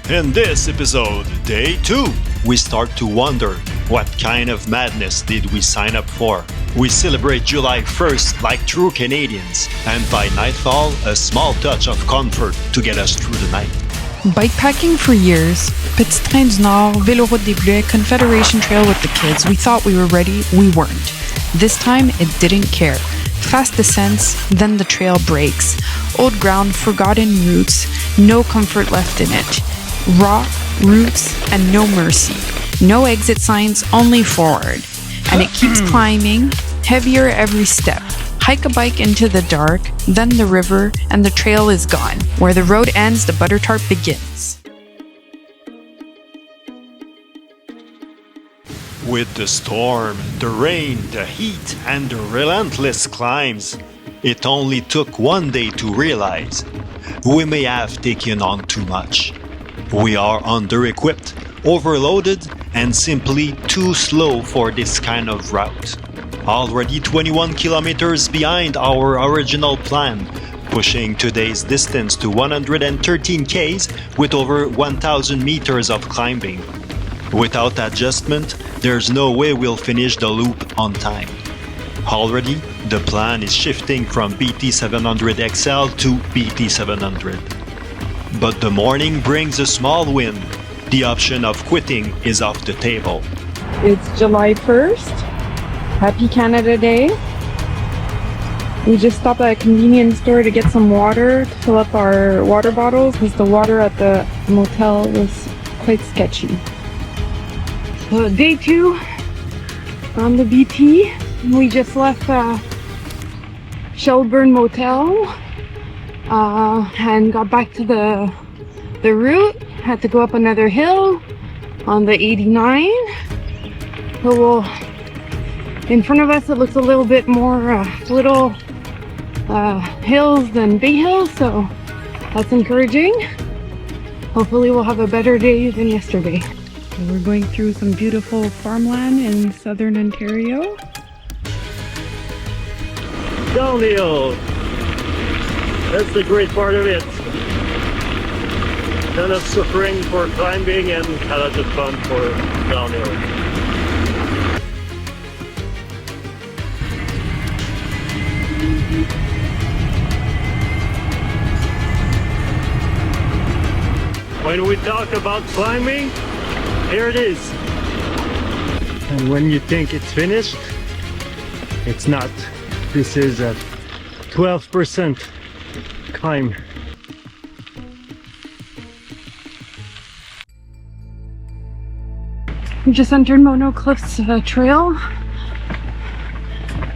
In this episode, day 2, we start to wonder, what kind of madness did we sign up for? We celebrate July 1st like true Canadians, and by nightfall, a small touch of comfort to get us through the night. Bikepacking for years, Petit Train du Nord, Véloroute des Bleuets, Confederation Trail with the kids. We thought we were ready, we weren't. This time, it didn't care. Fast descents, then the trail breaks. Old ground, forgotten routes, no comfort left in it. Raw, roots, and no mercy. No exit signs, only forward. And it keeps climbing, heavier every step. Hike a bike into the dark, then the river, and the trail is gone. Where the road ends, the butter tart begins. With the storm, the rain, the heat, and the relentless climbs, it only took one day to realize we may have taken on too much. We are under-equipped, overloaded, and simply too slow for this kind of route. Already 21 kilometers behind our original plan, pushing today's distance to 113 Ks with over 1,000 meters of climbing. Without adjustment, there's no way we'll finish the loop on time. Already, the plan is shifting from BT700 XL to BT700. But the morning brings a small win. The option of quitting is off the table. It's July 1st. Happy Canada Day. We just stopped at a convenience store to get some water to fill up our water bottles because the water at the motel was quite sketchy. So day 2 on the BT. We just left Shelburne Motel and got back to the route. Had to go up another hill on the 89. So in front of us it looks a little bit more little hills than big hills, so that's encouraging. Hopefully we'll have a better day than yesterday. So we're going through some beautiful farmland in southern Ontario. Downhill! That's the great part of it. None of suffering for climbing and a lot of fun for downhill. When we talk about climbing, here it is. And when you think it's finished, it's not. This is a 12% climb. We just entered Mono Cliffs Trail.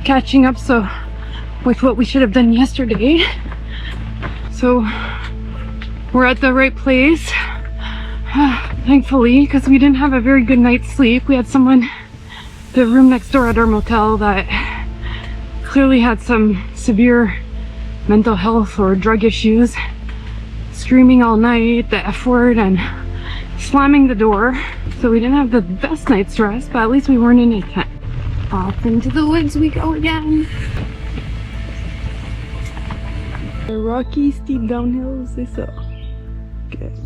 Catching up with what we should have done yesterday. So we're at the right place. Thankfully, because we didn't have a very good night's sleep. We had someone, the room next door at our motel, that clearly had some severe mental health or drug issues, screaming all night, the F word, and slamming the door. So we didn't have the best night's rest, but at least we weren't in a tent. Off into the woods we go again. The rocky steep downhill, c'est ça.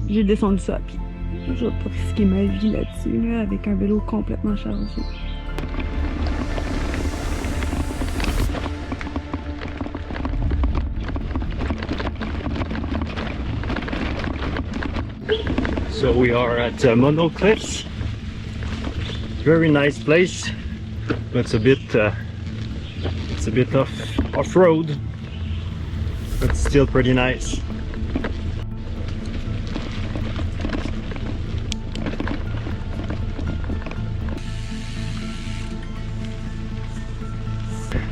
J'ai descendu ça à pied. Je vais pas risquer ma vie là-dessus, là, avec un vélo complètement chargé. So we are at Mono Cliffs. Very nice place, but it's a bit off-road, but still pretty nice.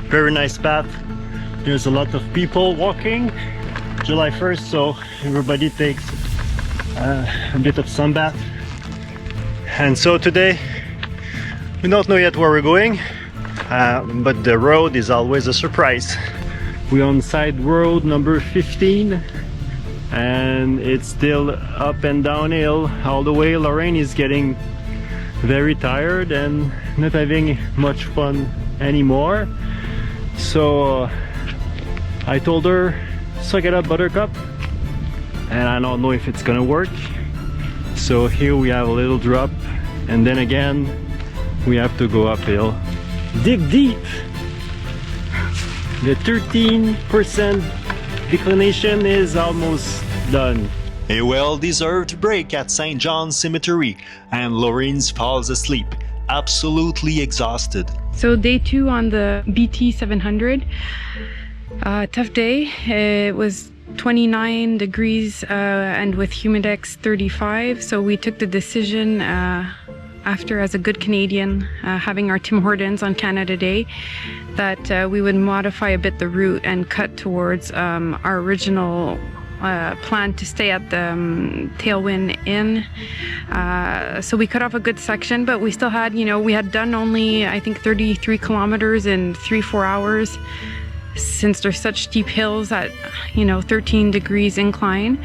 Very nice path. There's a lot of people walking. July 1st, so everybody takes a bit of sunbath. And so today we don't know yet where we're going, but the road is always a surprise. We're on side road number 15 and it's still up and downhill all the way. Lorraine is getting very tired and not having much fun anymore, so I told her, suck it up, Buttercup. And I don't know if it's gonna work, So here we have a little drop, and then again we have to go uphill. Dig deep! The 13% declination is almost done. A well-deserved break at St. John's Cemetery, and Lorraine falls asleep, absolutely exhausted. So day 2 on the BT700. Tough day. It was 29 degrees and with humidex 35. So we took the decision after, as a good Canadian, having our Tim Hortons on Canada Day, that we would modify a bit the route and cut towards our original plan to stay at the Tailwind Inn. So we cut off a good section, but we still had, we had done only, I think, 33 kilometers in 3-4 hours, since there's such steep hills at, 13 degrees incline.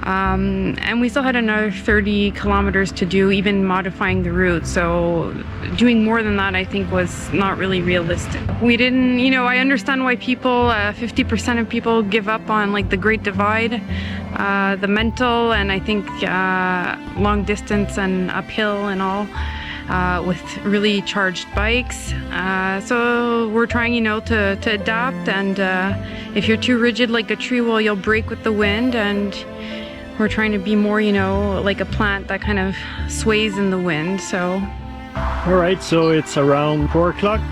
And we still had another 30 kilometers to do, even modifying the route. So doing more than that, I think, was not really realistic. We didn't, I understand why people, 50% of people give up on like the Great Divide, the mental, and I think long distance and uphill and all. With really charged bikes. So we're trying, to adapt, and if you're too rigid like a tree, well, you'll break with the wind, and we're trying to be more, like a plant that kind of sways in the wind. So Alright, so it's around 4 o'clock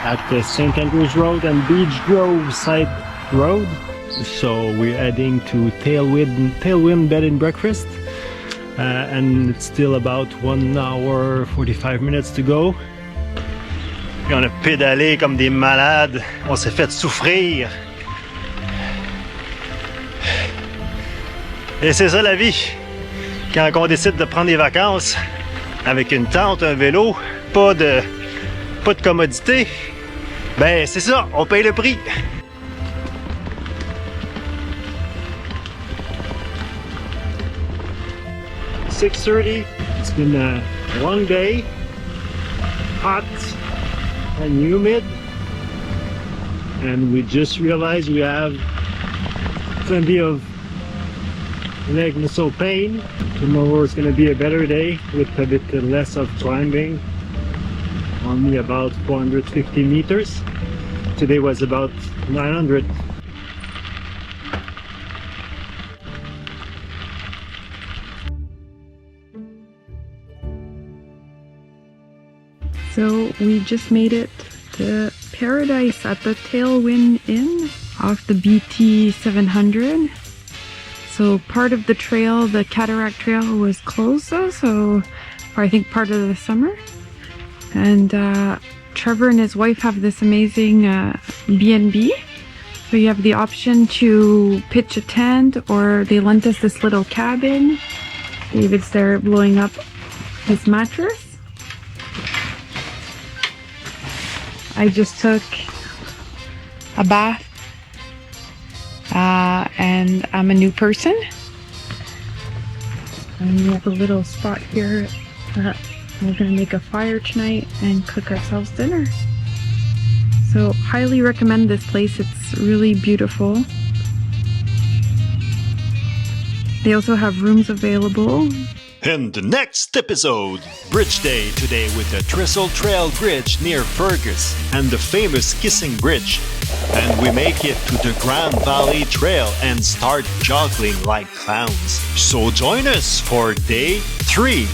at the St. Andrews Road and Beach Grove Side Road. So we're heading to Tailwind Bed and Breakfast. And it's still about 1 hour 45 minutes to go. Et on a pédalé comme des malades. On s'est fait souffrir. Et c'est ça la vie. Quand on décide de prendre des vacances avec une tente, un vélo, pas de commodité, ben c'est ça, on paye le prix. 6:30. It's been a long day, hot and humid, and we just realized we have plenty of leg muscle pain. Tomorrow is going to be a better day with a bit less of climbing, only about 450 meters. Today was about 900. So we just made it to paradise at the Tailwind Inn off the BT700. So part of the trail, the Cataract Trail, was closed though, so for I think part of the summer. And Trevor and his wife have this amazing B&B. So you have the option to pitch a tent, or they lent us this little cabin. David's there blowing up his mattress. I just took a bath and I'm a new person. And we have a little spot here that we're gonna make a fire tonight and cook ourselves dinner. So highly recommend this place. It's really beautiful. They also have rooms available. In the next episode, Bridge Day today with the Trestle Trail Bridge near Fergus and the famous Kissing Bridge. And we make it to the Grand Valley Trail and start juggling like clowns. So join us for day 3.